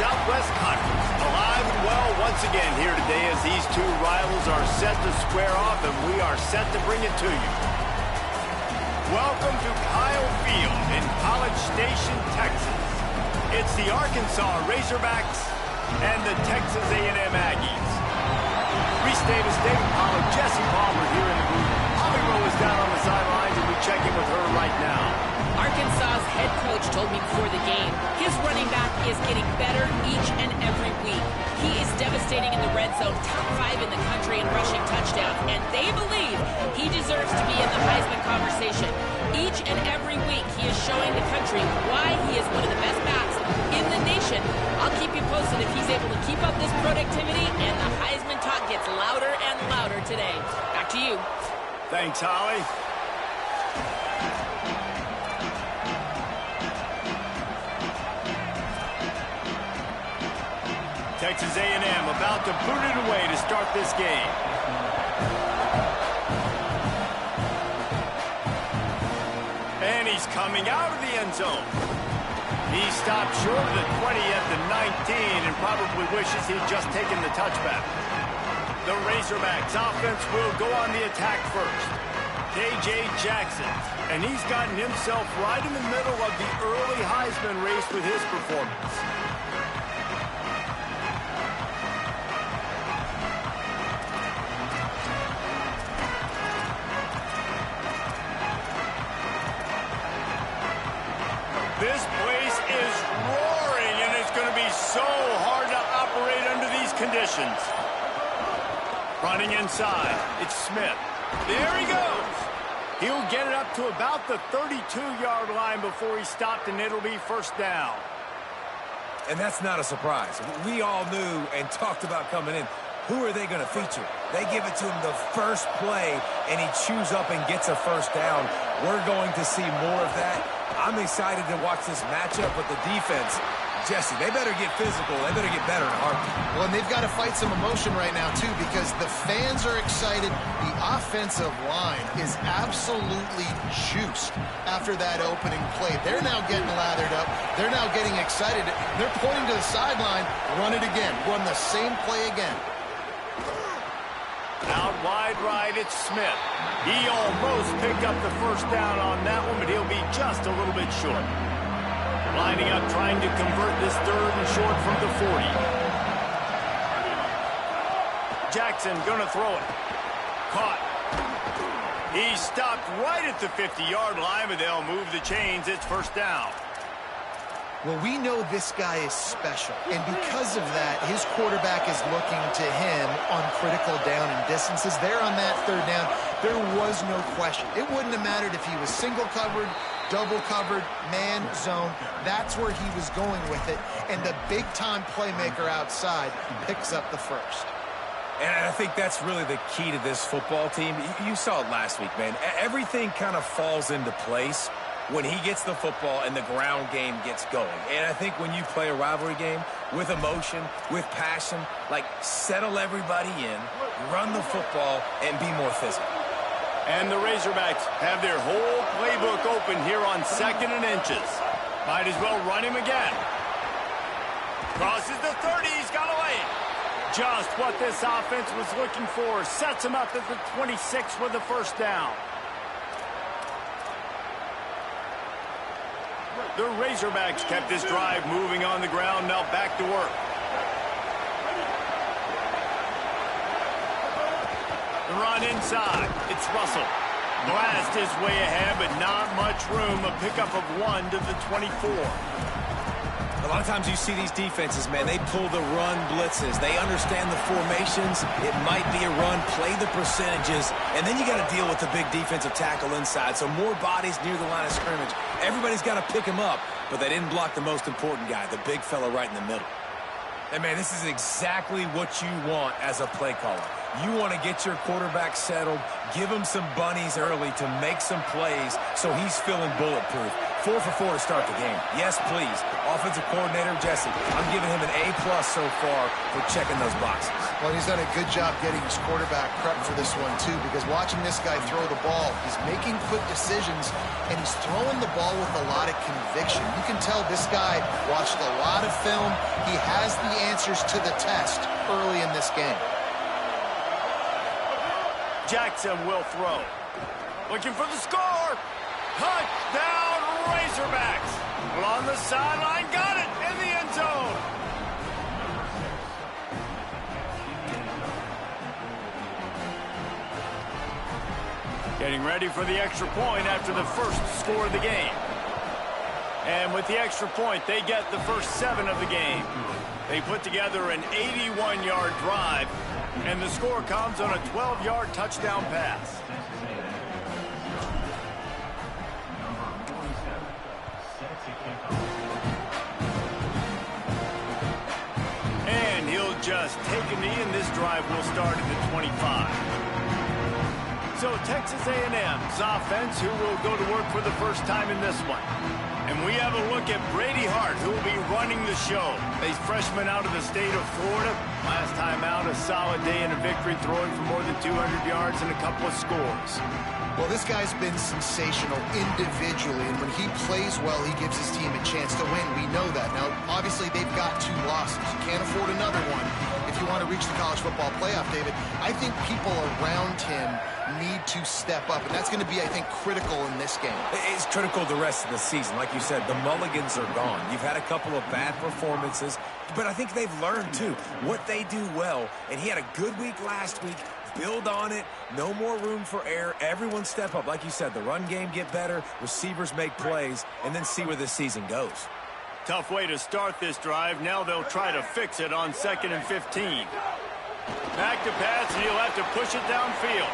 Southwest Conference. Alive and well once again here today as these two rivals are set to square off, and we are set to bring it to you. Welcome to Kyle Field in College Station, Texas. It's the Arkansas Razorbacks and the Texas A&M Aggies. Reese Davis, David Pollard, Jesse Palmer here in the booth. Holly Rowe is down on the sidelines, and we check in with her right now. Arkansas's head coach told me before the game, his running back is getting better each and every week. He is devastating in the red zone, top 5 in the country in rushing touchdowns, and they believe he deserves to be in the Heisman conversation. Each and every week, he is showing the country why he is one of the best backs in the nation. I'll keep you posted if he's able to keep up this productivity, and the Heisman talk gets louder and louder today. Back to you. Thanks, Holly. Texas A&M about to boot it away to start this game. And he's coming out of the end zone. He stopped short of the 20 at the 19 and probably wishes he'd just taken the touchback. The Razorbacks offense will go on the attack first. KJ Jackson, and he's gotten himself right in the middle of the early Heisman race with his performance. This place is roaring, and it's going to be so hard to operate under these conditions. Running inside, it's Smith. There he goes. He'll get it up to about the 32-yard line before he's stopped, and it'll be first down. And that's not a surprise. We all knew and talked about coming in. Who are they going to feature? They give it to him the first play, and he chews up and gets a first down. We're going to see more of that. I'm excited to watch this matchup with the defense. Jesse, they better get physical. They better get better in a heartbeat. Well, and they've got to fight some emotion right now, too, because the fans are excited. The offensive line is absolutely juiced after that opening play. They're now getting lathered up. They're now getting excited. They're pointing to the sideline. Run it again. Run the same play again. Out wide right, it's Smith. He almost picked up the first down on that one, but he'll be just a little bit short. Lining up, trying to convert this third and short from the 40. Jackson gonna throw it. Caught. He stopped right at the 50-yard line, but they'll move the chains. It's first down. Well, we know this guy is special, and because of that, his quarterback is looking to him on critical down and distances. There on that third down, there was no question. It wouldn't have mattered if he was single covered, double covered, man, zone. That's where he was going with it, and the big-time playmaker outside picks up the first. And I think that's really the key to this football team. You saw it last week, man. Everything kind of falls into place when he gets the football and the ground game gets going. And I think when you play a rivalry game with emotion, with passion, like settle everybody in, run the football, and be more physical. And the Razorbacks have their whole playbook open here on 2nd and inches. Might as well run him again. Crosses the 30, he's got away. Just what this offense was looking for. Sets him up at the 26 with the first down. The Razorbacks kept this drive moving on the ground, now back to work. The run inside, it's Russell. Blast his way ahead, but not much room. A pickup of 1 to the 24. A lot of times you see these defenses, man, they pull the run blitzes. They understand the formations. It might be a run, play the percentages, and then you got to deal with the big defensive tackle inside. So more bodies near the line of scrimmage. Everybody's got to pick him up, but they didn't block the most important guy, the big fella right in the middle. And, man, this is exactly what you want as a play caller. You want to get your quarterback settled, give him some bunnies early to make some plays so he's feeling bulletproof. 4 for 4 to start the game. Yes, please. Offensive coordinator Jesse, I'm giving him an A+ so far for checking those boxes. Well, he's done a good job getting his quarterback prepped for this one, too, because watching this guy throw the ball, he's making quick decisions, and he's throwing the ball with a lot of conviction. You can tell this guy watched a lot of film. He has the answers to the test early in this game. Jackson will throw. Looking for the score. Touchdown, Razorbacks. Along the sideline, got it in the end zone. Getting ready for the extra point after the first score of the game. And with the extra point, they get the first 7 of the game. They put together an 81-yard drive, and the score comes on a 12-yard touchdown pass. And he'll just take a knee, and this drive will start at the 25. So Texas A&M's offense, who will go to work for the first time in this one. And we have a look at Brady Hart, who will be running the show. A freshman out of the state of Florida. Last time out, a solid day and a victory, throwing for more than 200 yards and a couple of scores. Well, this guy's been sensational individually, and when he plays well, he gives his team a chance to win. We know that. Now, obviously, they've got 2 losses. You can't afford another one if you want to reach the college football playoff, David. I think people around him need to step up, and that's going to be, I think, critical in this game. It's critical the rest of the season. Like you said, the mulligans are gone. You've had a couple of bad performances, but I think they've learned, too, what they do well, and he had a good week last week. Build on it. No more room for error. Everyone step up. Like you said, the run game get better, receivers make plays, and then see where this season goes. Tough way to start this drive. Now they'll try to fix it on 2nd and 15. Back to pass, and he'll have to push it downfield.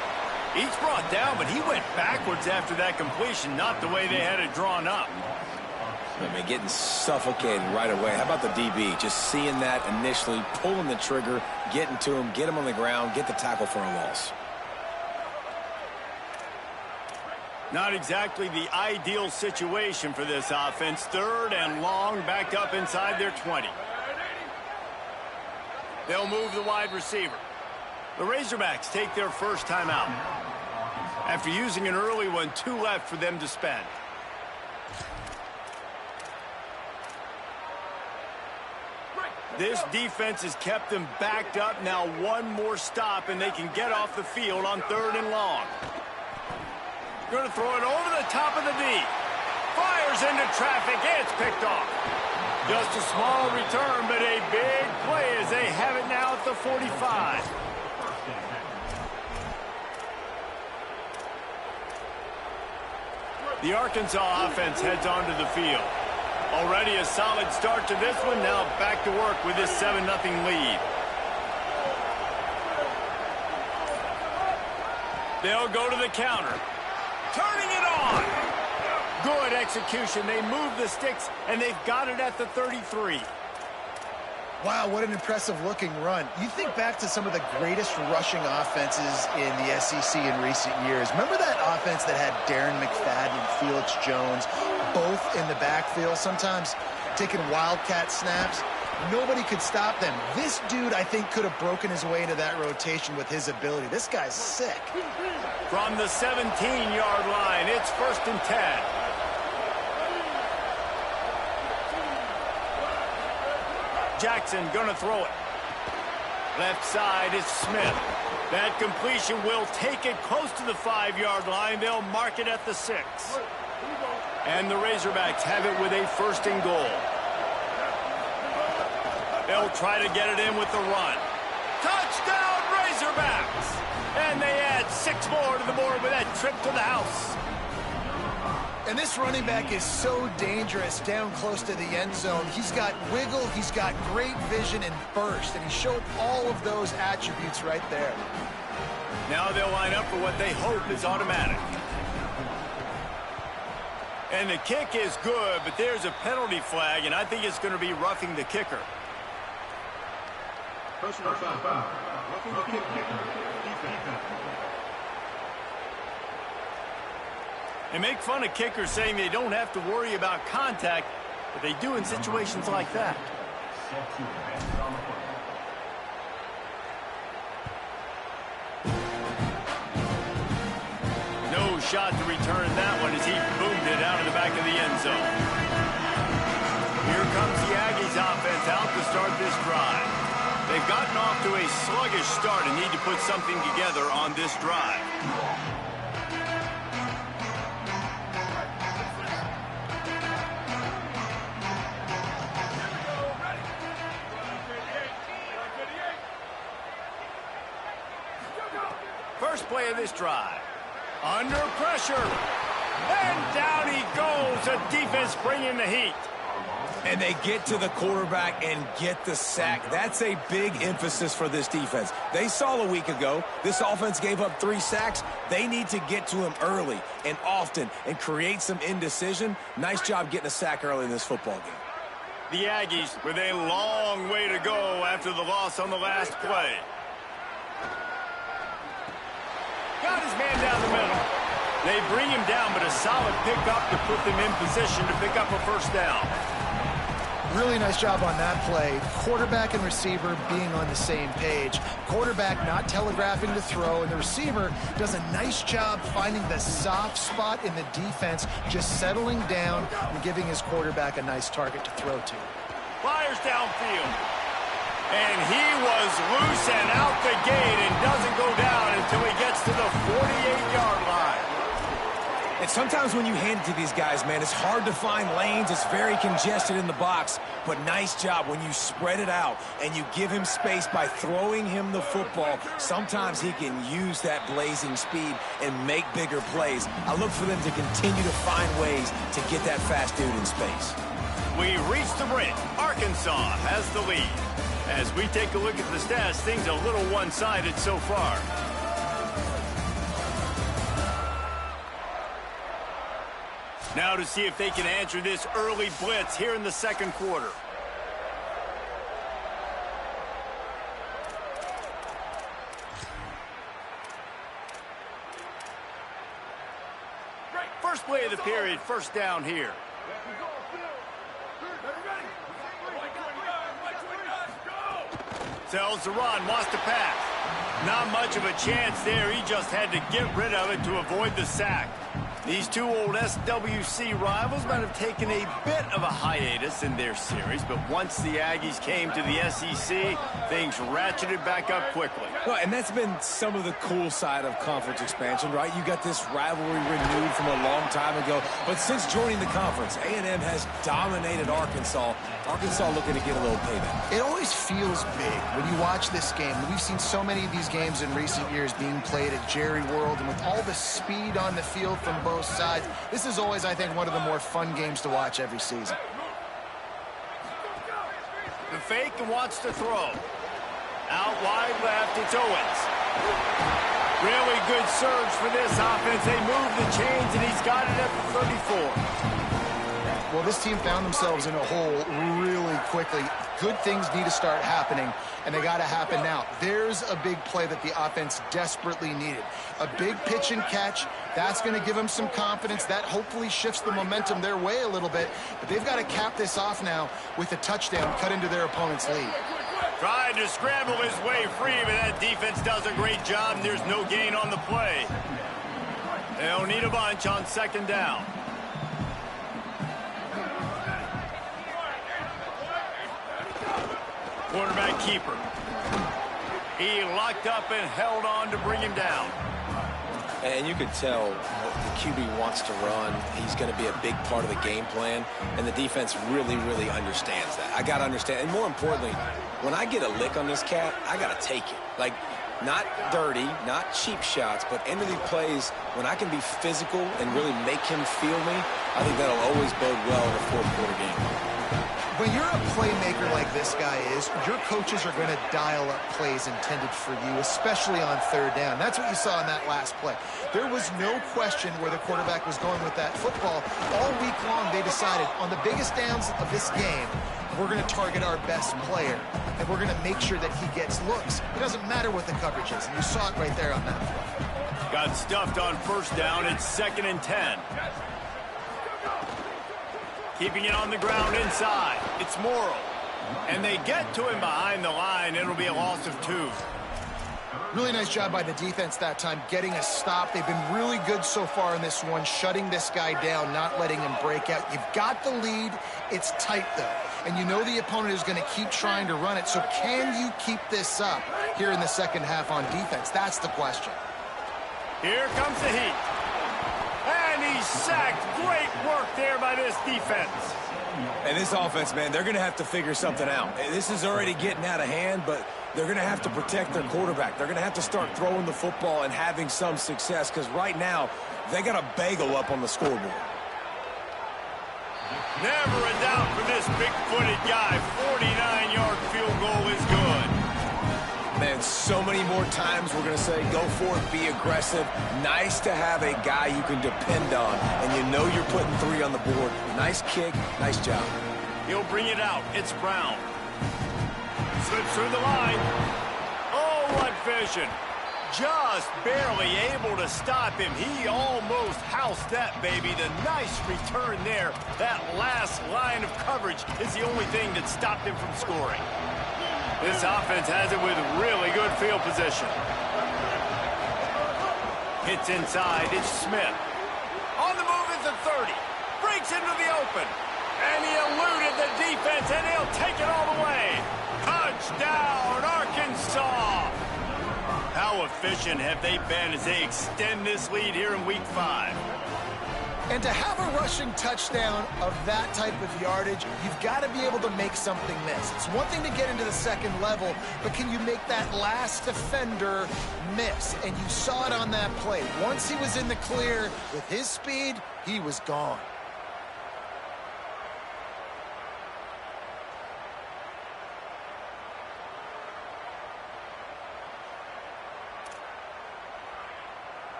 He's brought down, but he went backwards after that completion, not the way they had it drawn up. I mean, getting suffocated right away. How about the DB? Just seeing that initially, pulling the trigger, getting to him, get him on the ground, get the tackle for a loss. Not exactly the ideal situation for this offense. 3rd and long, back up inside their 20. They'll move the wide receiver. The Razorbacks take their first time out. After using an early one, 2 left for them to spend. This defense has kept them backed up. Now 1 more stop, and they can get off the field on 3rd and long. Going to throw it over the top of the D. Fires into traffic. It's picked off. Just a small return, but a big play as they have it now at the 45. The Arkansas offense heads onto the field. Already a solid start to this one. Now back to work with this 7-0 lead. They'll go to the counter. Turning it on. Good execution. They move the sticks, and they've got it at the 33. Wow, what an impressive-looking run. You think back to some of the greatest rushing offenses in the SEC in recent years. Remember that offense that had Darren McFadden and Felix Jones both in the backfield, sometimes taking wildcat snaps? Nobody could stop them. This dude, I think, could have broken his way into that rotation with his ability. This guy's sick. From the 17-yard line, it's 1st and 10. Jackson gonna throw it. Left side is Smith. That completion will take it close to the 5-yard line. They'll mark it at the 6. And the Razorbacks have it with a 1st and goal. They'll try to get it in with the run. Touchdown, Razorbacks! And they add 6 more to the board with that trip to the house. And this running back is so dangerous down close to the end zone. He's got wiggle, he's got great vision and burst, and he showed all of those attributes right there. Now they'll line up for what they hope is automatic. And the kick is good, but there's a penalty flag, and I think it's going to be roughing the kicker. Personal foul. Roughing the kicker. They make fun of kickers saying they don't have to worry about contact, but they do in situations like that. shot to return that one as he boomed it out of the back of the end zone. Here comes the Aggies offense out to start this drive. They've gotten off to a sluggish start and need to put something together on this drive. First play of this drive. Under pressure. And down he goes. The defense bringing the heat. And they get to the quarterback and get the sack. That's a big emphasis for this defense. They saw a week ago, this offense gave up 3 sacks. They need to get to him early and often and create some indecision. Nice job getting a sack early in this football game. The Aggies with a long way to go after the loss on the last play. Got his man down the middle. They bring him down, but a solid pickup to put them in position to pick up a first down. Really nice job on that play. Quarterback and receiver being on the same page. Quarterback not telegraphing the throw, and the receiver does a nice job finding the soft spot in the defense, just settling down and giving his quarterback a nice target to throw to. Fires downfield. And he was loose and out the gate and doesn't go down until he gets to the 48-yard line. And sometimes when you hand it to these guys, man, it's hard to find lanes. It's very congested in the box. But nice job when you spread it out and you give him space by throwing him the football. Sometimes he can use that blazing speed and make bigger plays. I look for them to continue to find ways to get that fast dude in space. We reach the brink. Arkansas has the lead. As we take a look at the stats, things are a little one-sided so far. Now to see if they can answer this early blitz here in the second quarter. First play of the period, first down here. Tells the run, wants to pass. Not much of a chance there. He just had to get rid of it to avoid the sack. These two old SWC rivals might have taken a bit of a hiatus in their series, but once the Aggies came to the SEC, things ratcheted back up quickly. Well, and that's been some of the cool side of conference expansion, right? You got this rivalry renewed from a long time ago, but since joining the conference, A&M has dominated Arkansas. Arkansas looking to get a little payback. It always feels big when you watch this game. We've seen so many of these games in recent years being played at Jerry World, and with all the speed on the field from both sides, this is always, I think, one of the more fun games to watch every season. The fake and wants to throw. Out wide left, it's Owens. Really good surge for this offense. They move the chains, and he's got it at the 34. Well, this team found themselves in a hole really quickly. Good things need to start happening, and they got to happen now. There's a big play that the offense desperately needed. A big pitch and catch. That's going to give them some confidence. That hopefully shifts the momentum their way a little bit. But they've got to cap this off now with a touchdown cut into their opponent's lead. Tried to scramble his way free, but that defense does a great job, and there's no gain on the play. They'll need a bunch on second down. Quarterback keeper. He locked up and held on to bring him down. And you could tell the QB wants to run. He's going to be a big part of the game plan, and the defense really, really understands that. I got to understand, and more importantly, when I get a lick on this cat, I got to take it. Like, not dirty, not cheap shots, but end of the plays, when I can be physical and really make him feel me, I think that'll always bode well in a fourth-quarter game. When you're a playmaker like this guy is, your coaches are going to dial up plays intended for you, especially on third down. That's what you saw in that last play. There was no question where the quarterback was going with that football. All week long, they decided on the biggest downs of this game, we're going to target our best player, and we're going to make sure that he gets looks. It doesn't matter what the coverage is, and you saw it right there on that play. Got stuffed on first down. It's 2nd and 10. Keeping it on the ground inside. It's Morrow. And they get to him behind the line. It'll be a loss of 2. Really nice job by the defense that time, getting a stop. They've been really good so far in this one, shutting this guy down, not letting him break out. You've got the lead. It's tight, though. And you know the opponent is going to keep trying to run it. So can you keep this up here in the second half on defense? That's the question. Here comes the heat. And he's sacked. Great work there by this defense. And this offense, man, they're going to have to figure something out. This is already getting out of hand, but they're going to have to protect their quarterback. They're going to have to start throwing the football and having some success because right now they got a bagel up on the scoreboard. Never a doubt for this big-footed guy. 49-yard field goal is good. Man, so many more times we're going to say, go for it, be aggressive. Nice to have a guy you can depend on, and you know you're putting 3 on the board. Nice kick, nice job. He'll bring it out. It's Brown. Slips through the line. Oh, what vision. Just barely able to stop him. He almost housed that baby. The nice return there. That last line of coverage is the only thing that stopped him from scoring. This offense has it with really good field position. Hits inside. It's Smith. On the move is the 30. Breaks into the open. And he eluded the defense, and he'll take it all the way. Touchdown, Arkansas! How efficient have they been as they extend this lead here in Week 5? And to have a rushing touchdown of that type of yardage, you've got to be able to make something miss. It's one thing to get into the second level, but can you make that last defender miss? And you saw it on that play. Once he was in the clear with his speed, he was gone.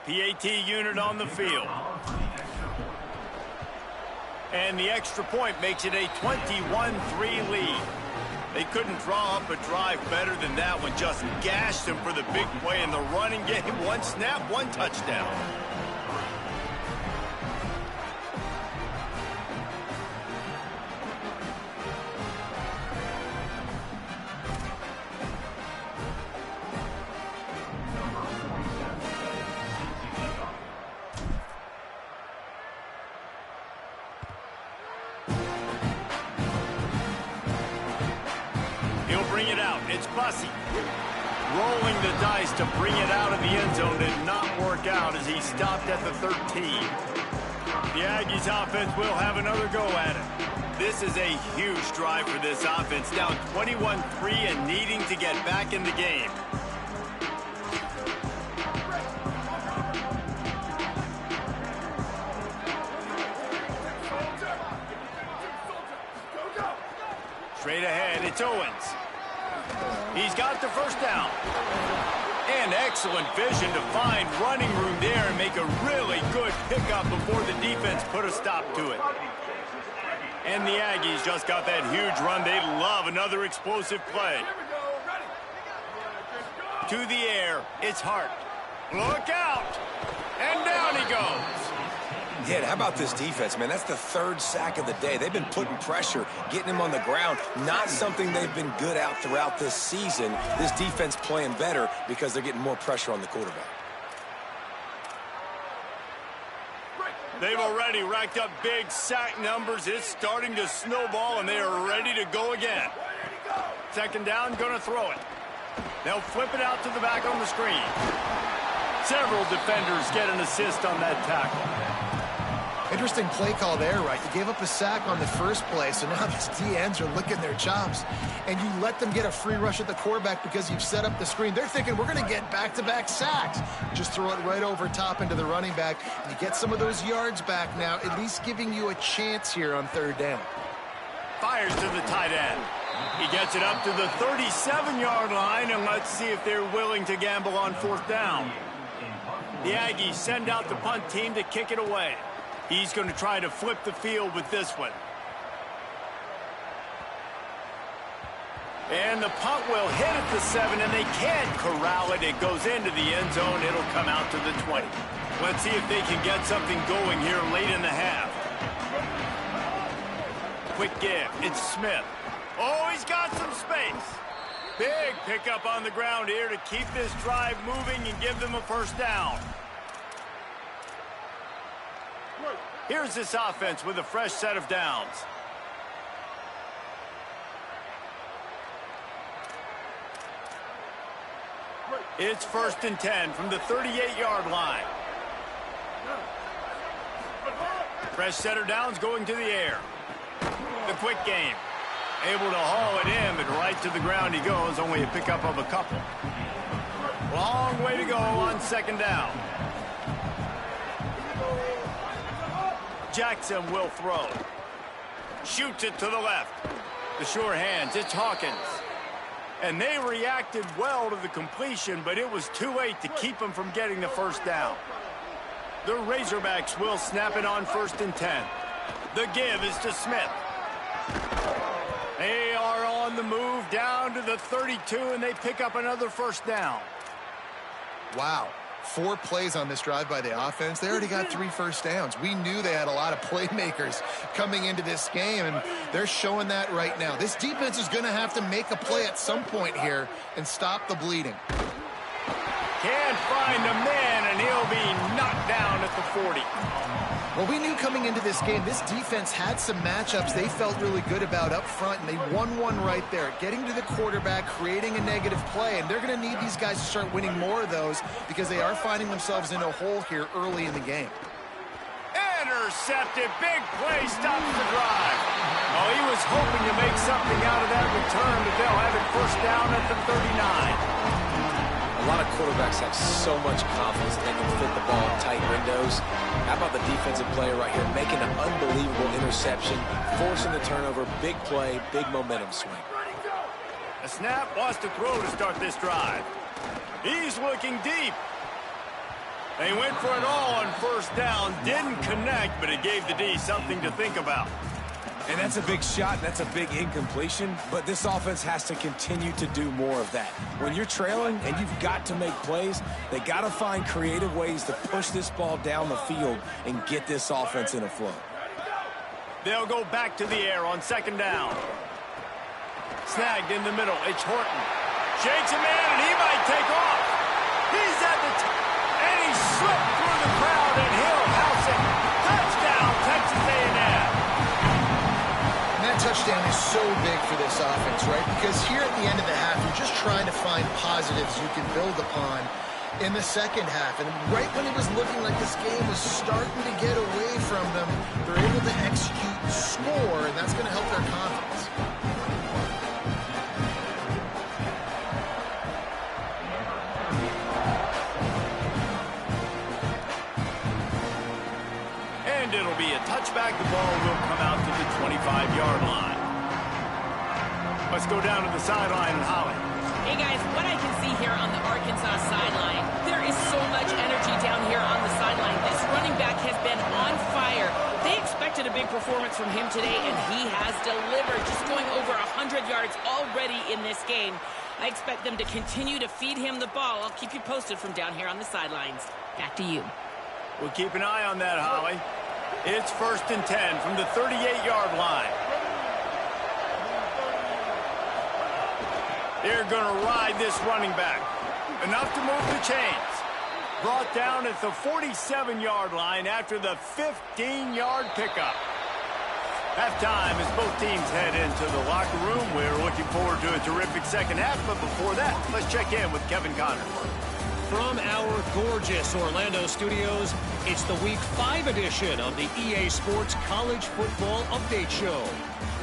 PAT unit on the field. And the extra point makes it a 21-3 lead. They couldn't draw up a drive better than that one. Just gashed them for the big play in the running game. One snap, one touchdown. Bring it out. It's Bussey. Rolling the dice to bring it out of the end zone did not work out as he stopped at the 13. The Aggies offense will have another go at it. This is a huge drive for this offense, down 21-3 and needing to get back in the game. Straight ahead, it's Owens. He's got the first down. And excellent vision to find running room there and make a really good pickup before the defense put a stop to it. And the Aggies just got that huge run. They love another explosive play. To the air, it's Hart. Look out! And down he goes. Yeah, how about this defense, man? That's the 3rd sack of the day. They've been putting pressure, getting him on the ground. Not something they've been good at throughout this season. This defense playing better because they're getting more pressure on the quarterback. They've already racked up big sack numbers. It's starting to snowball, and they are ready to go again. Second down, going to throw it. They'll flip it out to the back on the screen. Several defenders get an assist on that tackle. Interesting play call there, right? You gave up a sack on the first play, so now these D-ends are licking their chops. And you let them get a free rush at the quarterback because you've set up the screen. They're thinking, we're going to get back-to-back sacks. Just throw it right over top into the running back. You get some of those yards back now, at least giving you a chance here on 3rd down. Fires to the tight end. He gets it up to the 37-yard line, and let's see if they're willing to gamble on 4th down. The Aggies send out the punt team to kick it away. He's going to try to flip the field with this one. And the punt will hit at the 7, and they can't corral it. It goes into the end zone. It'll come out to the 20. Let's see if they can get something going here late in the half. Quick give. It's Smith. Oh, he's got some space. Big pickup on the ground here to keep this drive moving and give them a first down. Here's this offense with a fresh set of downs. It's 1st and 10 from the 38-yard line. Fresh setter downs going to the air. The quick game. Able to haul it in, but right to the ground he goes. Only a pickup of a couple. Long way to go on 2nd down. Jackson will throw. Shoots it to the left. The sure hands. It's Hawkins. And they reacted well to the completion, but it was too late to keep them from getting the first down. The Razorbacks will snap it on 1st and 10. The give is to Smith. They are on the move down to the 32, and they pick up another first down. Wow. 4 plays on this drive by the offense. They already got 3 first downs. We knew they had a lot of playmakers coming into this game, and they're showing that right now. This defense is going to have to make a play at some point here and stop the bleeding. Can't find a man, and he'll be knocked down at the 40. Well, we knew coming into this game, this defense had some matchups they felt really good about up front, and they won one right there. Getting to the quarterback, creating a negative play, and they're going to need these guys to start winning more of those because they are finding themselves in a hole here early in the game. Intercepted. Big play stops the drive. Oh, he was hoping to make something out of that return, but they'll have it first down at the 39. A lot of quarterbacks have so much confidence that they can fit the ball in tight windows. How about the defensive player right here making an unbelievable interception, forcing the turnover, big play, big momentum swing. A snap wants to throw to start this drive. He's looking deep. They went for it all on first down, didn't connect, but it gave the D something to think about. And that's a big shot, and that's a big incompletion, but this offense has to continue to do more of that. When you're trailing and you've got to make plays, they got to find creative ways to push this ball down the field and get this offense in a flow. They'll go back to the air on 2nd down. Snagged in the middle. It's Horton. Shakes a man, and he might take off. He's at the top, and he slipped through the crowd, and he'll house it. Touchdown, Texas A&M. Touchdown is so big for this offense, right? Because here at the end of the half, you're just trying to find positives you can build upon in the second half. And right when it was looking like this game was starting to get away from them, they're able to execute and score, and that's going to help their confidence. And it'll be a touchback. The ball will come out to the 25-yard line. Let's go down to the sideline and Holly. Hey, guys, what I can see here on the Arkansas sideline, there is so much energy down here on the sideline. This running back has been on fire. They expected a big performance from him today, and he has delivered, just going over 100 yards already in this game. I expect them to continue to feed him the ball. I'll keep you posted from down here on the sidelines. Back to you. We'll keep an eye on that, Holly. It's 1st and 10 from the 38-yard line. They're going to ride this running back. Enough to move the chains. Brought down at the 47-yard line after the 15-yard pickup. Halftime as both teams head into the locker room. We're looking forward to a terrific second half, but before that, let's check in with Kevin Connors. From our gorgeous Orlando studios, it's the Week 5 edition of the EA Sports College Football Update Show.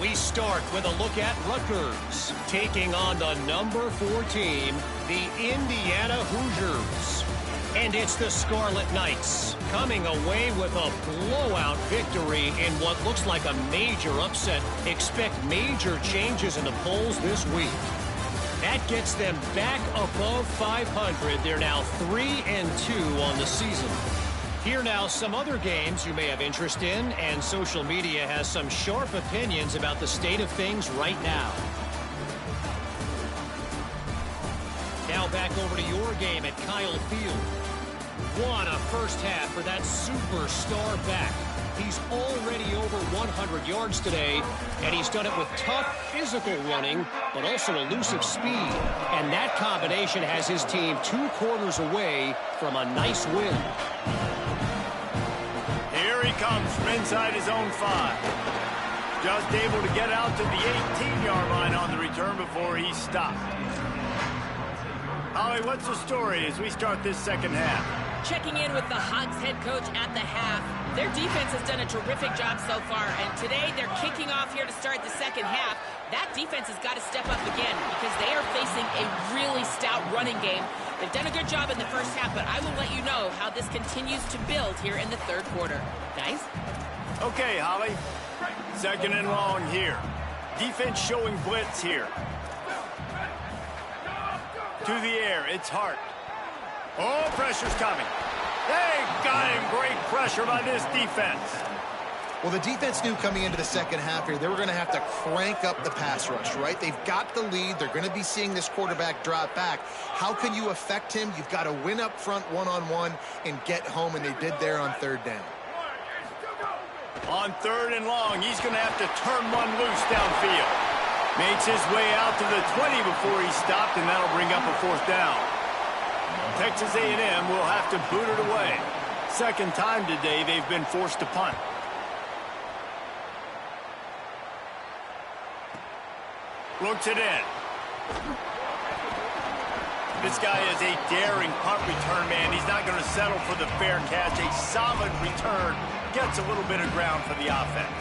We start with a look at Rutgers, taking on the number 4 team, the Indiana Hoosiers. And it's the Scarlet Knights, coming away with a blowout victory in what looks like a major upset. Expect major changes in the polls this week. That gets them back above 500. They're now 3-2 on the season. Here now, some other games you may have interest in, and social media has some sharp opinions about the state of things right now. Now back over to your game at Kyle Field. What a first half for that superstar back. He's already over 100 yards today, and he's done it with tough physical running, but also elusive speed. And that combination has his team 2 quarters away from a nice win. Here he comes from inside his own 5. Just able to get out to the 18-yard line on the return before he stopped. Holly, what's the story as we start this second half? Checking in with the Hogs head coach at the half. Their defense has done a terrific job so far, and today they're kicking off here to start the second half. That defense has got to step up again because they are facing a really stout running game. They've done a good job in the first half, but I will let you know how this continues to build here in the third quarter. Guys? Okay, Holly. Second and long here. Defense showing blitz here. To the air, it's Hart. Oh, pressure's coming. They got him. Great pressure by this defense. Well, the defense knew coming into the second half here, they were going to have to crank up the pass rush, right? They've got the lead. They're going to be seeing this quarterback drop back. How can you affect him? You've got to win up front one-on-one and get home, and they did there on third down. On third and long, he's going to have to turn one loose downfield. Makes his way out to the 20 before he stopped, and that'll bring up a fourth down. Texas A&M will have to boot it away. Second time today they've been forced to punt. Looks it in. This guy is a daring punt return man. He's not going to settle for the fair catch. A solid return. Gets a little bit of ground for the offense.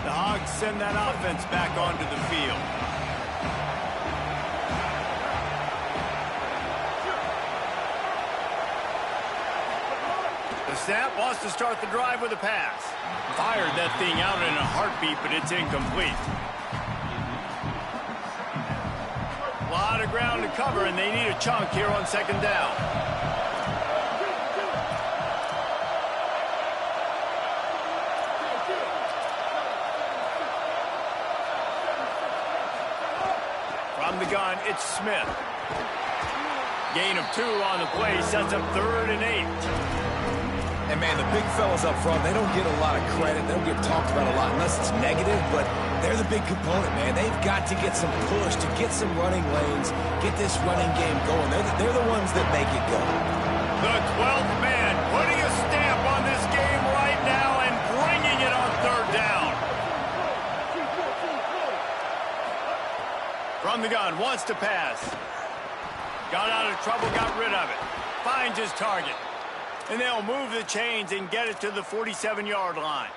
The Hogs send that offense back onto the field. The snap wants to start the drive with a pass. Fired that thing out in a heartbeat, but it's incomplete. A lot of ground to cover, and they need a chunk here on second down. From the gun, it's Smith. Gain of 2 on the play, sets up 3rd and 8. And, man, the big fellas up front, they don't get a lot of credit. They don't get talked about a lot unless it's negative, but they're the big component, man. They've got to get some push, to get some running lanes, get this running game going. They're the ones that make it go. The 12th man putting a stamp on this game right now and bringing it on third down. From the gun, wants to pass. Got out of trouble, got rid of it. Finds his target. And they'll move the chains and get it to the 47-yard line.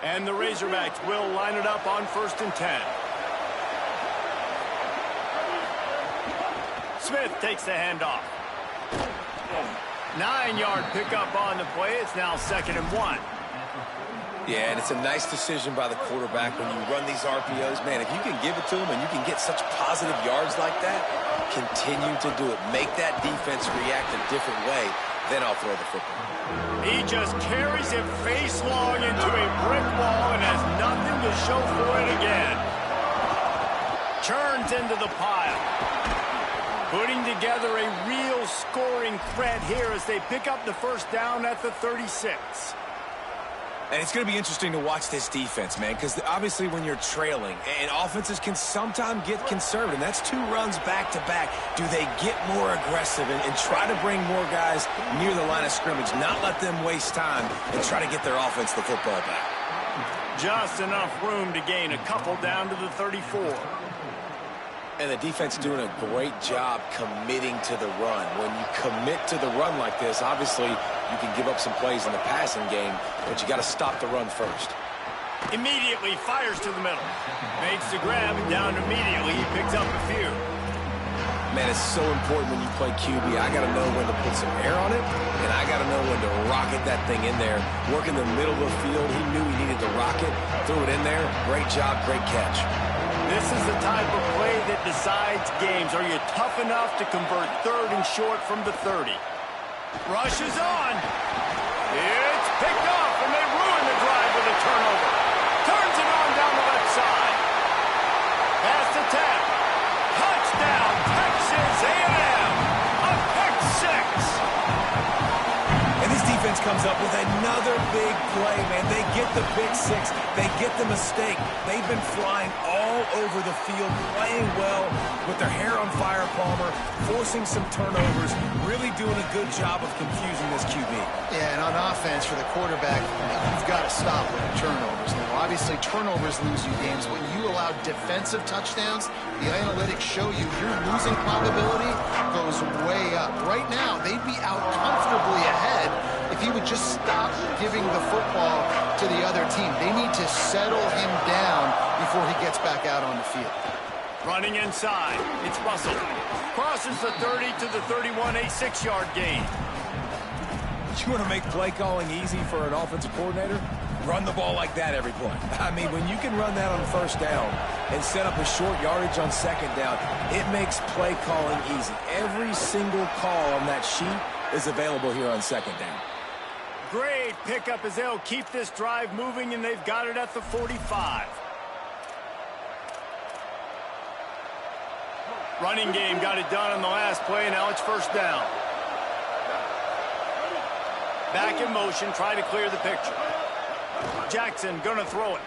And the Razorbacks will line it up on 1st and 10. Smith takes the handoff. 9-yard pickup on the play. It's now 2nd and 1. Yeah, and it's a nice decision by the quarterback when you run these RPOs. Man, if you can give it to them and you can get such positive yards like that, continue to do it. Make that defense react a different way. Then I'll throw the football. He just carries it face long into a brick wall and has nothing to show for it again. Churns into the pile. Putting together a real scoring threat here as they pick up the first down at the 36. And it's going to be interesting to watch this defense, man, because obviously when you're trailing, and offenses can sometimes get conservative, and that's 2 runs back-to-back. Do they get more aggressive and try to bring more guys near the line of scrimmage, not let them waste time, and try to get their offense the football back? Just enough room to gain a couple down to the 34. And the defense doing a great job committing to the run. When you commit to the run like this, obviously you can give up some plays in the passing game, but you got to stop the run first. Immediately fires to the middle. Makes the grab and down immediately. He picks up a few. Man, it's so important when you play QB. I got to know when to put some air on it, and I got to know when to rocket that thing in there. Work in the middle of the field. He knew he needed to rock it. Threw it in there. Great job, great catch. This is the type of play that decides games. Are you tough enough to convert 3rd and short from the 30? Rushes on. It's picked off, and they ruin the drive with a turnover. Turns it on down the left side. Pass to Tap. Touchdown, Texas A&M. A pick six. And this defense comes up with another big play, man. They get the pick six. They get the mistake. They've been flying all over the field, playing well with their hair on fire, Palmer, forcing some turnovers, really doing a good job of confusing this QB. Yeah, and on offense for the quarterback, you've got to stop with the turnovers. Now, obviously, turnovers lose you games. When you allow defensive touchdowns, the analytics show you your losing probability goes way up. Right now, they'd be out comfortably ahead if you would just stop giving the football to the other team. They need to settle him down before he gets back out on the field. Running inside. It's Russell. Crosses the 30 to the 31, a 6-yard gain. You want to make play calling easy for an offensive coordinator? Run the ball like that every play. I mean, when you can run that on first down and set up a short yardage on second down, it makes play calling easy. Every single call on that sheet is available here on second down. Great pickup as they'll keep this drive moving, and they've got it at the 45. Running game got it done on the last play, and now it's first down. Back in motion, try to clear the picture. Jackson gonna throw it.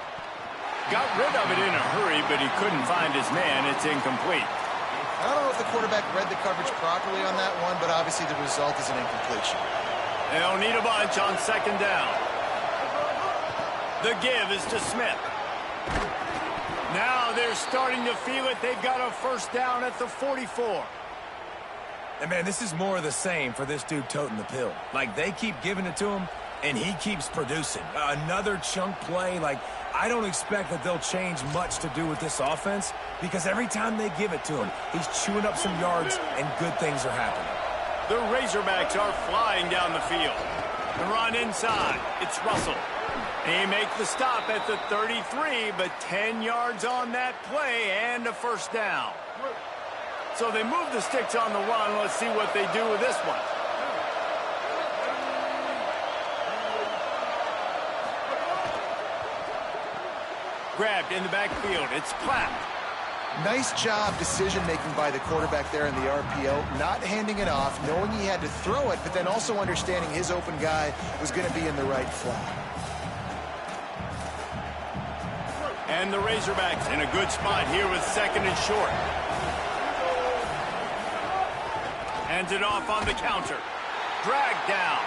Got rid of it in a hurry, but he couldn't find his man. It's incomplete. I don't know if the quarterback read the coverage properly on that one, but obviously the result is an incompletion. They'll need a bunch on second down. The give is to Smith. Now they're starting to feel it. They've got a first down at the 44. And, man, this is more of the same for this dude toting the pill. Like, they keep giving it to him, and he keeps producing. Another chunk play. Like, I don't expect that they'll change much to do with this offense because every time they give it to him, he's chewing up some yards, and good things are happening. The Razorbacks are flying down the field. The run inside. It's Russell. They make the stop at the 33, but 10 yards on that play and a first down. So they move the sticks on the run. Let's see what they do with this one. Grabbed in the backfield. It's Clapp. Nice job decision-making by the quarterback there in the RPO, not handing it off, knowing he had to throw it, but then also understanding his open guy was going to be in the right flat. And the Razorbacks in a good spot here with second and short. Hands it off on the counter. Dragged down.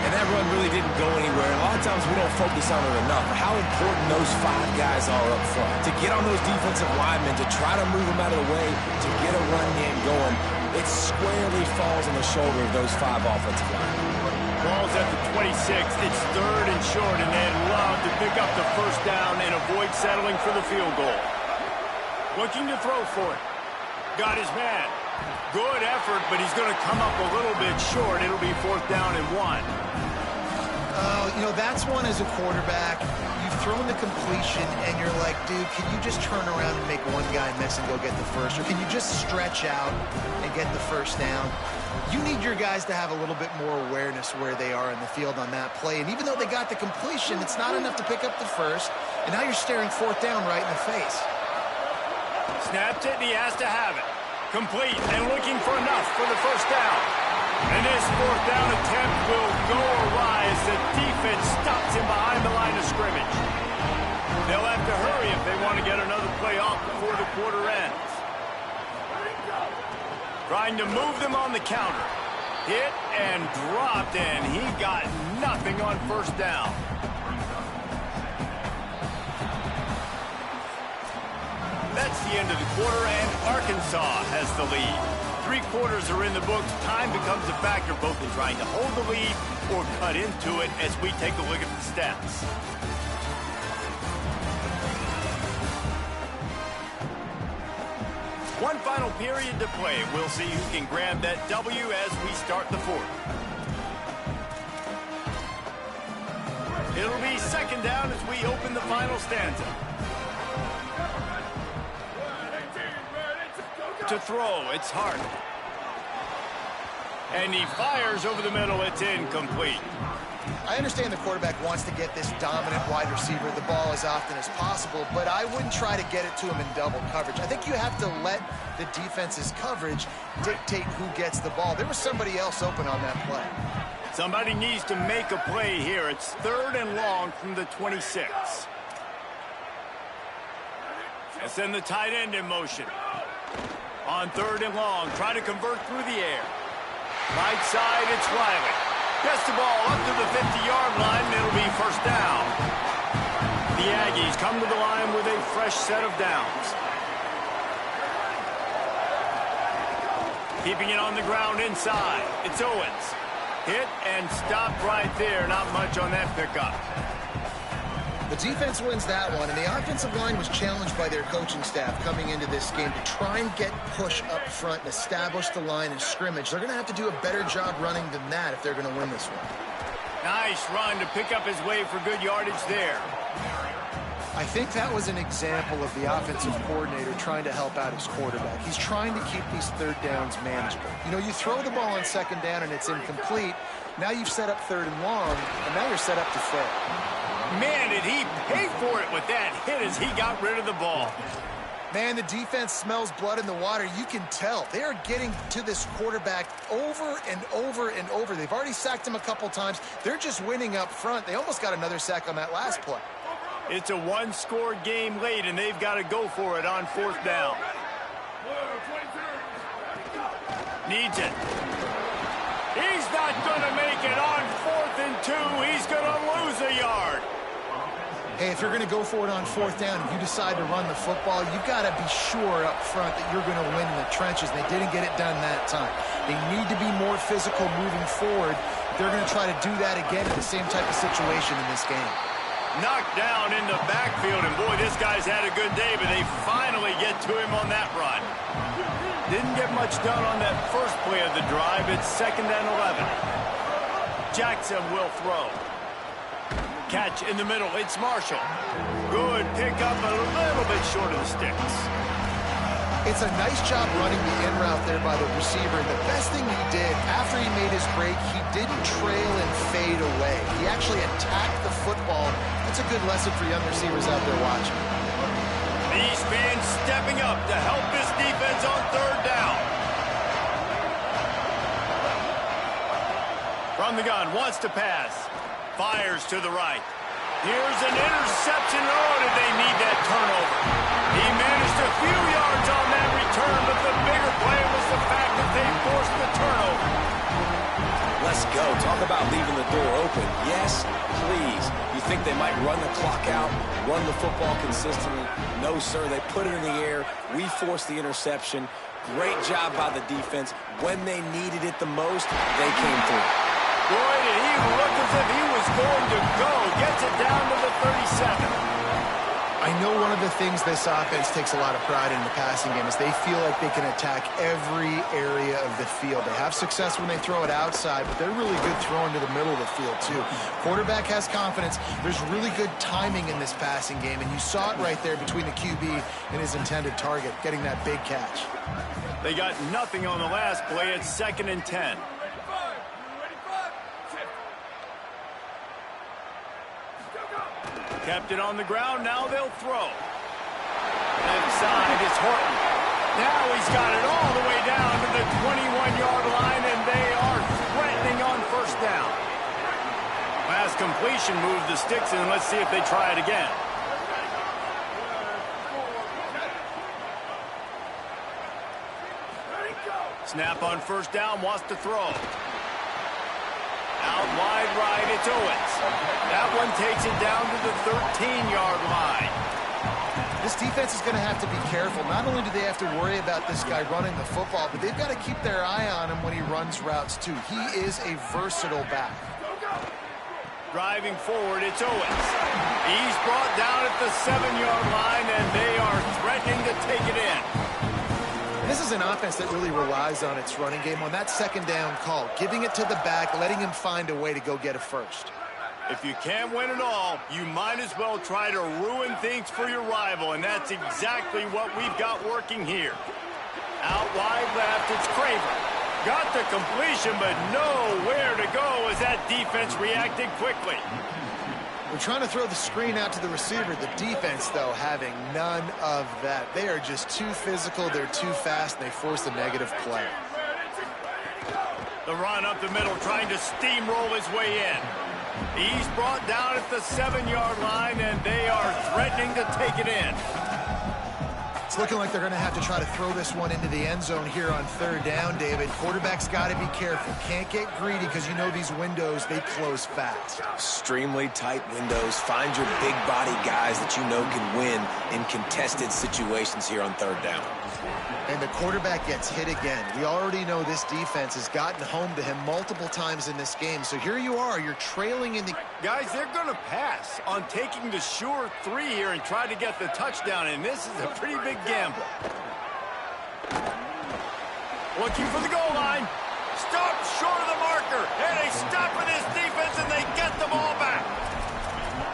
And that run really didn't go anywhere. A lot of times we don't focus on it enough. How important those 5 guys are up front. To get on those defensive linemen, to try to move them out of the way, to get a run game going, it squarely falls on the shoulder of those 5 offensive linemen. Ball's at the 26. It's third and short, and they'd love to pick up the first down and avoid settling for the field goal. Looking to throw for it. Got his man. Good effort, but he's going to come up a little bit short. It'll be fourth down and 1. You know, that's one as a quarterback. You've thrown the completion, and you're like, dude, can you just turn around and make one guy miss and go get the first? Or can you just stretch out and get the first down? You need your guys to have a little bit more awareness where they are in the field on that play. And even though they got the completion, it's not enough to pick up the first. And now you're staring fourth down right in the face. Snapped it, and he has to have it. Complete and looking for enough for the first down. And this fourth down attempt will go awry as the defense stops him behind the line of scrimmage. They'll have to hurry if they want to get another play off before the quarter ends. Trying to move them on the counter. Hit and dropped, and he got nothing on first down. That's the end of the quarter, and Arkansas has the lead. 3 quarters are in the books. Time becomes a factor both in trying to hold the lead or cut into it as we take a look at the stats. One final period to play. We'll see who can grab that W as we start the fourth. It'll be second down as we open the final stanza. To throw, it's Hart. And he fires over the middle. It's incomplete. I understand the quarterback wants to get this dominant wide receiver the ball as often as possible, but I wouldn't try to get it to him in double coverage. I think you have to let the defense's coverage dictate who gets the ball. There was somebody else open on that play. Somebody needs to make a play here. It's 3rd and long from the 26. And send the tight end in motion. On 3rd and long, try to convert through the air. Right side, it's Riley. Gets the ball up to the 50-yard line, and it'll be first down. The Aggies come to the line with a fresh set of downs. Keeping it on the ground inside. It's Owens. Hit and stopped right there. Not much on that pickup. The defense wins that one, and the offensive line was challenged by their coaching staff coming into this game to try and get push up front and establish the line of scrimmage. They're going to have to do a better job running than that if they're going to win this one. Nice run to pick up his way for good yardage there. I think that was an example of the offensive coordinator trying to help out his quarterback. He's trying to keep these 3rd downs manageable. You know, you throw the ball on 2nd down and it's incomplete. Now you've set up 3rd and long, and now you're set up to fail. Man, did he pay for it with that hit as he got rid of the ball. Man, the defense smells blood in the water. You can tell. They are getting to this quarterback over and over and over. They've already sacked him a couple times. They're just winning up front. They almost got another sack on that last play. It's a one-score game late, and they've got to go for it on 4th down. Needs it. He's not going to make it on 4th and 2. He's going to lose a yard. Hey, if you're going to go for it on 4th down, if you decide to run the football, you've got to be sure up front that you're going to win in the trenches. They didn't get it done that time. They need to be more physical moving forward. They're going to try to do that again in the same type of situation in this game. Knocked down in the backfield, and boy, this guy's had a good day, but they finally get to him on that run. Didn't get much done on that first play of the drive. It's 2nd and 11. Jackson will throw. Catch in the middle. It's Marshall. Good pickup, a little bit short of the sticks. It's a nice job running the in route there by the receiver. And the best thing he did after he made his break, he didn't trail and fade away. He actually attacked the football. That's a good lesson for young receivers out there watching. These fans stepping up to help this defense on 3rd down. From the gun, wants to pass. Fires to the right. Here's an interception. Oh, did they need that turnover? He managed a few yards on that return, but the bigger play was the fact that they forced the turnover. Let's go. Talk about leaving the door open. Yes, please. You think they might run the clock out, run the football consistently? No, sir. They put it in the air. We forced the interception. Great job by the defense. When they needed it the most, they came through. Boy, did he look as if he was going to go. Gets it down to the 37. I know one of the things this offense takes a lot of pride in the passing game is they feel like they can attack every area of the field. They have success when they throw it outside, but they're really good throwing to the middle of the field, too. Quarterback has confidence. There's really good timing in this passing game, and you saw it right there between the QB and his intended target, getting that big catch. They got nothing on the last play. It's 2nd and 10. Kept it on the ground. Now they'll throw. Left side is Horton. Now he's got it all the way down to the 21-yard line, and they are threatening on 1st down. Last completion moved the sticks, and let's see if they try it again. Snap on 1st down, wants to throw. Out wide right, it's Owens. That one takes it down to the 13-yard line. This defense is going to have to be careful. Not only do they have to worry about this guy running the football, but they've got to keep their eye on him when he runs routes, too. He is a versatile back. Driving forward, it's Owens. He's brought down at the 7-yard line, and they are threatening to take it in. This is an offense that really relies on its running game on that 2nd down call, giving it to the back, letting him find a way to go get a first. If you can't win it all, you might as well try to ruin things for your rival, and that's exactly what we've got working here. Out wide left, it's Craver. Got the completion, but nowhere to go as that defense reacted quickly. We're trying to throw the screen out to the receiver. The defense, though, having none of that. They are just too physical. They're too fast, and they force a negative play. The run up the middle, trying to steamroll his way in. He's brought down at the 7-yard line, and they are threatening to take it in. It's looking like they're going to have to try to throw this one into the end zone here on third down, David. Quarterback's got to be careful. Can't get greedy because you know these windows, they close fast. Extremely tight windows. Find your big body guys that you know can win in contested situations here on third down. And the quarterback gets hit again. We already know this defense has gotten home to him multiple times in this game. So here you are, you're trailing in the... Guys, they're going to pass on taking the sure 3 here and try to get the touchdown, and this is a pretty big gamble. Looking for the goal line. Stop short of the marker. And they stop with this defense, and they get the ball back.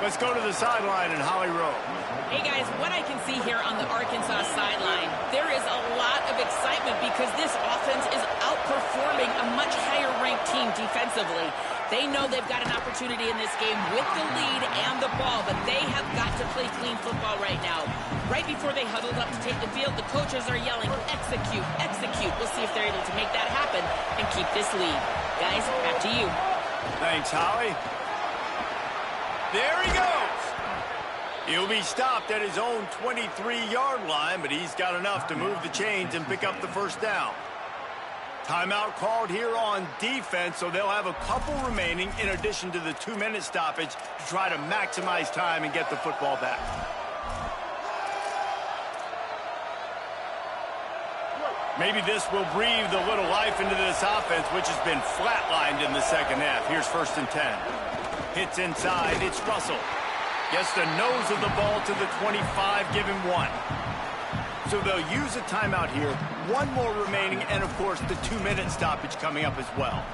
Let's go to the sideline in Holly Rowe. Hey guys, what I can see here on the Arkansas sideline, there is a lot of excitement because this offense is outperforming a much higher-ranked team defensively. They know they've got an opportunity in this game with the lead and the ball, but they have got to play clean football right now. Right before they huddled up to take the field, the coaches are yelling, execute, execute. We'll see if they're able to make that happen and keep this lead. Guys, back to you. Thanks, Holly. There he goes. He'll be stopped at his own 23-yard line, but he's got enough to move the chains and pick up the first down. Timeout called here on defense, so they'll have a couple remaining in addition to the 2-minute stoppage to try to maximize time and get the football back. Maybe this will breathe a little life into this offense, which has been flatlined in the second half. Here's 1st and 10. Hits inside. It's Russell. Gets the nose of the ball to the 25, give him 1. So they'll use a timeout here. 1 more remaining, and, of course, the 2-minute stoppage coming up as well.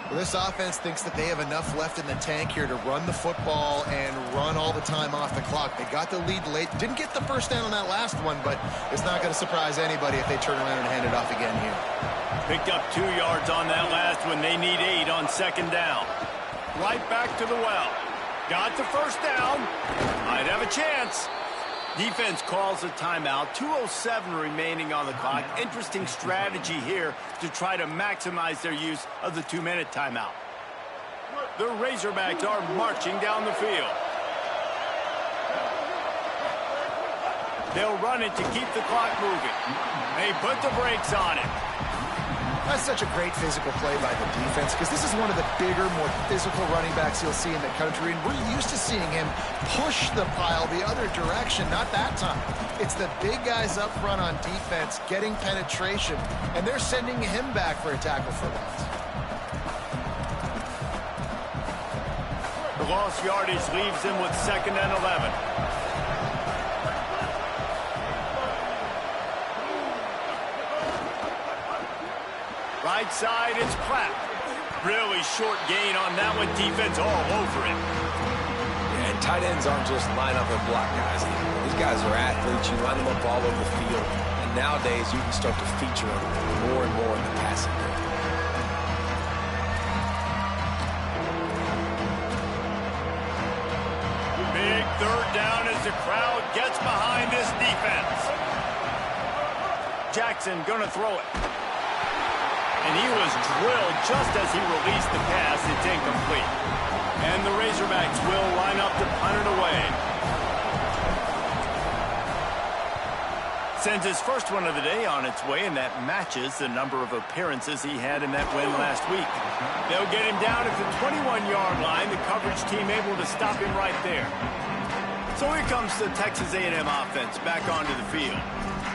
Well, this offense thinks that they have enough left in the tank here to run the football and run all the time off the clock. They got the lead late. Didn't get the first down on that last one, but it's not going to surprise anybody if they turn around and hand it off again here. Picked up 2 yards on that last one. They need 8 on 2nd down. Right back to the well. Got the first down. Might have a chance. Defense calls a timeout. 2:07 remaining on the clock. Interesting strategy here to try to maximize their use of the 2-minute timeout. The Razorbacks are marching down the field. They'll run it to keep the clock moving. They put the brakes on it. That's such a great physical play by the defense because this is one of the bigger, more physical running backs you'll see in the country, and we're used to seeing him push the pile the other direction. Not that time. It's the big guys up front on defense getting penetration, and they're sending him back for a tackle for loss. The lost yardage leaves them with 2nd and 11. Right side, it's Clapp. Really short gain on that one. Defense all over it. Yeah, and tight ends aren't just line up and block guys. These guys are athletes. You line them up all over the field. And nowadays, you can start to feature them more and more in the passing game. Big 3rd down as the crowd gets behind this defense. Jackson gonna throw it. And he was drilled just as he released the pass. It's incomplete. And the Razorbacks will line up to punt it away. Sends his first one of the day on its way, and that matches the number of appearances he had in that win last week. They'll get him down at the 21-yard line. The coverage team able to stop him right there. So here comes the Texas A&M offense back onto the field.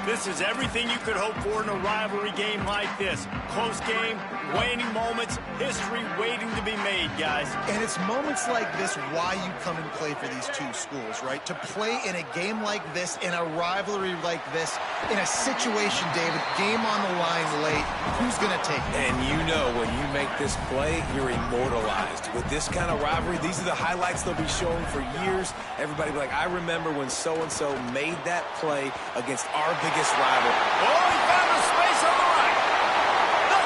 This is everything you could hope for in a rivalry game like this. Close game, waning moments, history waiting to be made, guys. And it's moments like this why you come and play for these two schools, right? To play in a game like this, in a rivalry like this, in a situation, David, game on the line late, who's going to take it? And you know when you make this play, you're immortalized. With this kind of rivalry, these are the highlights they'll be showing for years. Everybody will be like, I remember when so-and-so made that play against our biggest rival. Oh, he found a space on the right. The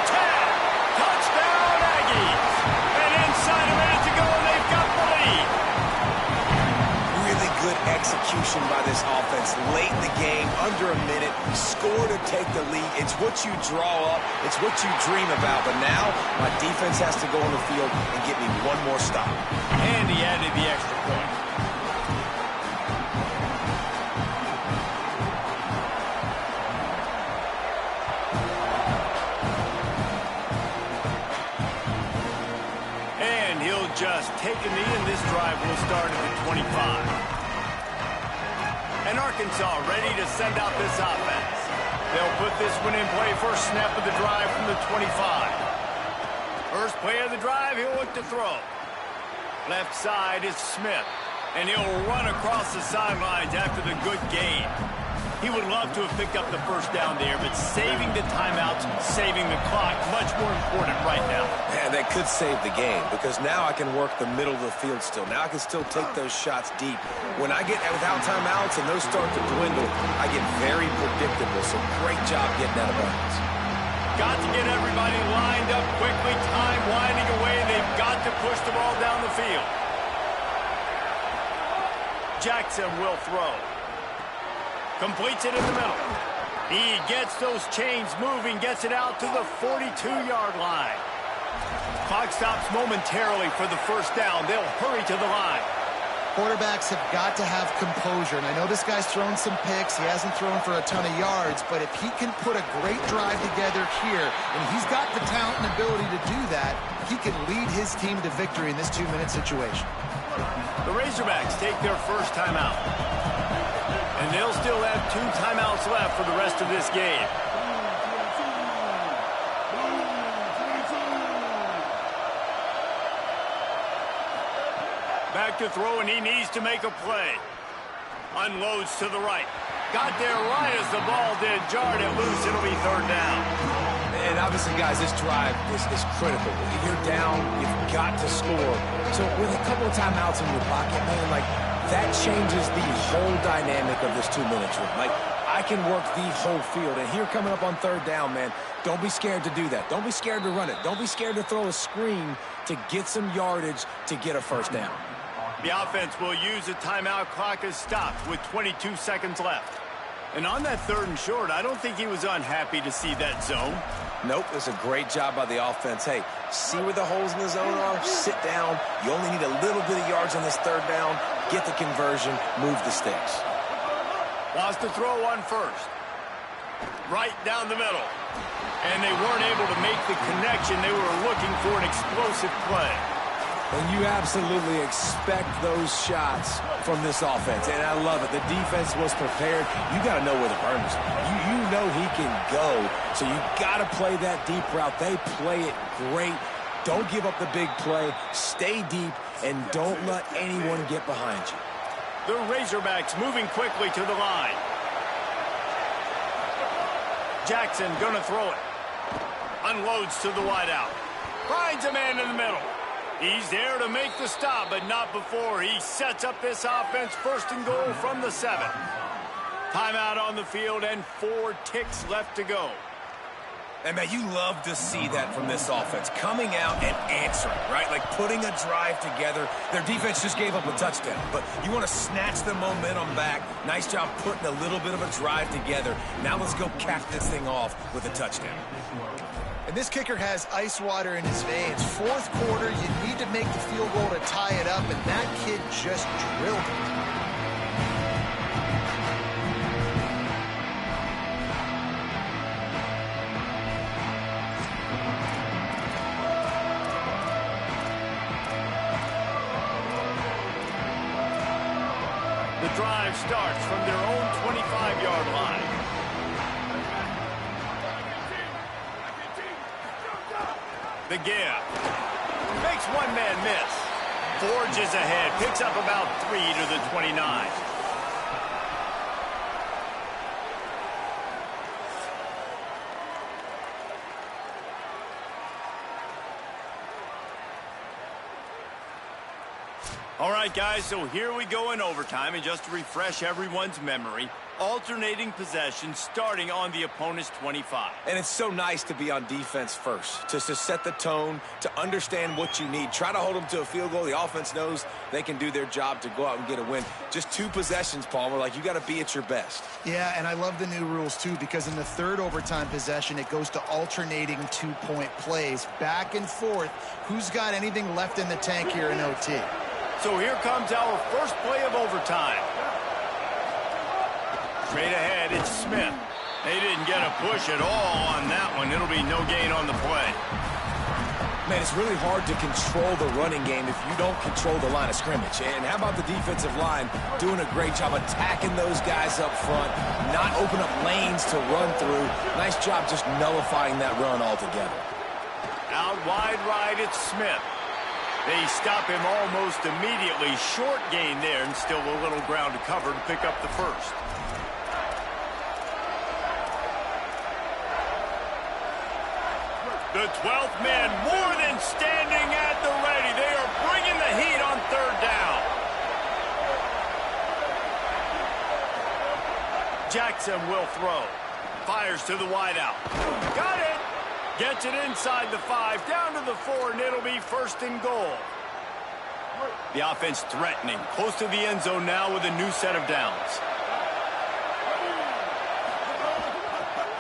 execution by this offense late in the game, under a minute, score to take the lead. It's what you draw up. It's what you dream about. But now my defense has to go on the field and get me one more stop. And he added the extra point. And he'll just take a knee, and this drive will start at the 25. And Arkansas ready to send out this offense. They'll put this one in play first snap of the drive from the 25. First play of the drive, he'll look to throw. Left side is Smith, and he'll run across the sidelines after the good gain. He would love to have picked up the first down there, but saving the timeouts, saving the clock, much more important right now. Yeah, that could save the game because now I can work the middle of the field still. Now I can still take those shots deep. When I get without timeouts and those start to dwindle, I get very predictable. So great job getting out of bounds. Got to get everybody lined up quickly, time winding away. They've got to push the ball down the field. Jackson will throw. Completes it in the middle. He gets those chains moving, gets it out to the 42-yard line. Clock stops momentarily for the first down. They'll hurry to the line. Quarterbacks have got to have composure, and I know this guy's thrown some picks. He hasn't thrown for a ton of yards, but if he can put a great drive together here, and he's got the talent and ability to do that, he can lead his team to victory in this 2-minute situation. The Razorbacks take their first timeout. And they'll still have 2 timeouts left for the rest of this game. Back to throw, and he needs to make a play. Unloads to the right. Got there right as the ball did. Jarred it loose. It'll be third down. And obviously, guys, this drive is critical. You're down, you've got to score. So with a couple of timeouts in your pocket, man, like, that changes the whole dynamic of this 2-minute drill. Like, I can work the whole field. And here coming up on third down, man, don't be scared to do that. Don't be scared to run it. Don't be scared to throw a screen to get some yardage to get a first down. The offense will use a timeout. Clock is stopped with 22 seconds left. And on that 3rd and short, I don't think he was unhappy to see that zone. Nope, it's a great job by the offense. Hey, see where the holes in the zone are? Sit down. You only need a little bit of yards on this third down. Get the conversion. Move the sticks. Wants to throw on first. Right down the middle. And they weren't able to make the connection. They were looking for an explosive play. And you absolutely expect those shots from this offense. And I love it. The defense was prepared. You got to know where the burners are. You know he can go. So you got to play that deep route. They play it great. Don't give up the big play. Stay deep, and don't let anyone get behind you. The Razorbacks moving quickly to the line. Jackson gonna throw it. Unloads to the wideout. Finds a man in the middle. He's there to make the stop, but not before he sets up this offense. 1st and goal from the 7. Timeout on the field and 4 ticks left to go. And, man, you love to see that from this offense. Coming out and answering, right? Like putting a drive together. Their defense just gave up a touchdown, but you want to snatch the momentum back. Nice job putting a little bit of a drive together. Now let's go cap this thing off with a touchdown. And this kicker has ice water in his veins. 4th quarter, you need to make the field goal to tie it up, and that kid just drilled it. The drive starts from their own 25-yard line. The give. Makes one man miss. Forges ahead. Picks up about 3 to the 29. All right, guys, so here we go in overtime, and just to refresh everyone's memory, alternating possession starting on the opponent's 25. And it's so nice to be on defense first, to set the tone, to understand what you need. Try to hold them to a field goal. The offense knows they can do their job to go out and get a win. Just 2 possessions, Palmer. Like, you got to be at your best. Yeah, and I love the new rules, too, because in the third overtime possession, it goes to alternating 2-point plays. Back and forth. Who's got anything left in the tank here in OT? So here comes our first play of overtime. Straight ahead, it's Smith. They didn't get a push at all on that one. It'll be no gain on the play. Man, it's really hard to control the running game if you don't control the line of scrimmage. And how about the defensive line doing a great job attacking those guys up front, not open up lanes to run through. Nice job just nullifying that run altogether. Out wide right, it's Smith. They stop him almost immediately. Short gain there, and still a little ground to cover to pick up the first. The 12th man more than standing at the ready. They are bringing the heat on third down. Jackson will throw. Fires to the wideout. Got it. Gets it inside the 5, down to the 4, and it'll be first and goal. The offense threatening, close to the end zone now with a new set of downs.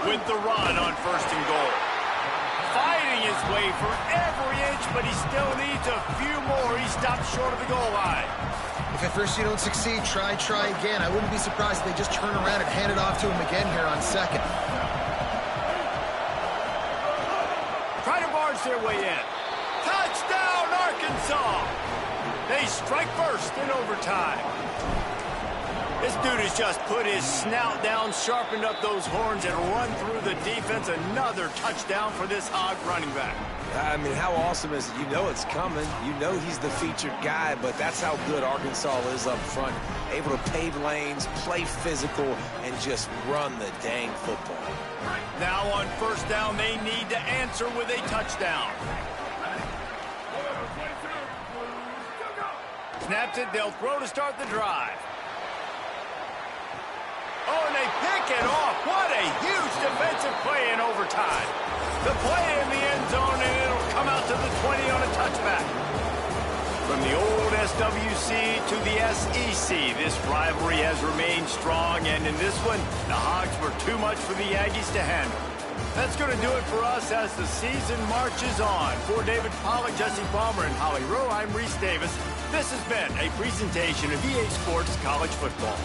With the run on first and goal. Fighting his way for every inch, but he still needs a few more. He stopped short of the goal line. If at first you don't succeed, try again. I wouldn't be surprised if they just turn around and hand it off to him again here on second. Try to barge their way in. Touchdown, Arkansas! They strike first in overtime. This dude has just put his snout down, sharpened up those horns, and run through the defense. Another touchdown for this Hog running back. I mean, how awesome is it? You know it's coming. You know he's the featured guy, but that's how good Arkansas is up front. Able to pave lanes, play physical, and just run the dang football. Now on first down, they need to answer with a touchdown. Snaps it, they'll throw to start the drive. Oh, and they pick it off. What a huge defensive play in overtime. The play in the end zone, and it'll come out to the 20 on a touchback. From the old SWC to the SEC, this rivalry has remained strong, and in this one, the Hogs were too much for the Aggies to handle. That's going to do it for us as the season marches on. For David Pollack, Jesse Palmer, and Holly Rowe, I'm Reese Davis. This has been a presentation of EA Sports College Football.